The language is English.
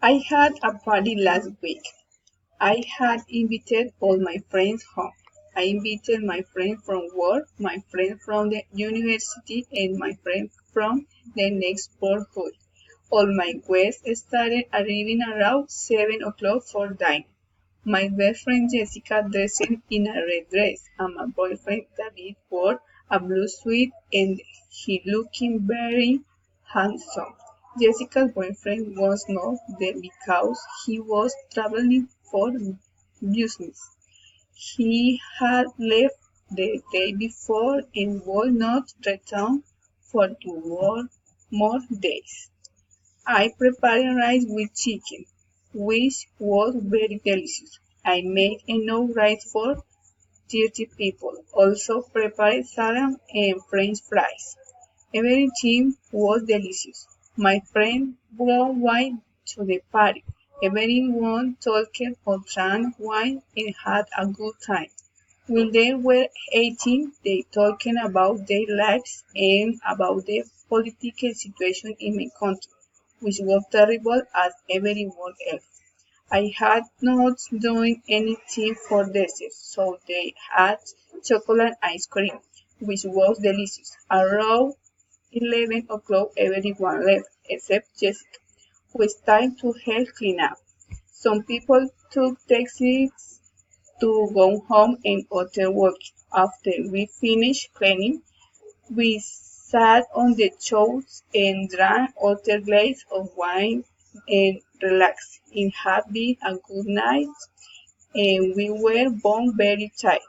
I had a party last week. I had invited all my friends home. I invited my friend from work, my friend from the university, and my friend from the next neighborhood. All my guests started arriving around 7 o'clock for dinner. My best friend Jessica dressed in a red dress, and my boyfriend David wore a blue suit and he looking very handsome. Jessica's boyfriend was not there because he was traveling for business. He had left the day before and would not return for 2 more days. I prepared rice with chicken, which was very delicious. I made enough rice for 30 people. Also prepared salad and French fries. Everything was delicious. My friend brought wine to the party. Everyone talked or drank wine and had a good time. When they were 18, they talked about their lives and about the political situation in my country, which was terrible as everyone else. I had not done anything for dessert, so they had chocolate ice cream, which was delicious. Around 11 o'clock, everyone left except Jessica, who started to help clean up. Some people took taxis to go home and others walked. After we finished cleaning, we sat on the couch and drank other glass of wine and relaxed. It had been a good night and we were both very tired.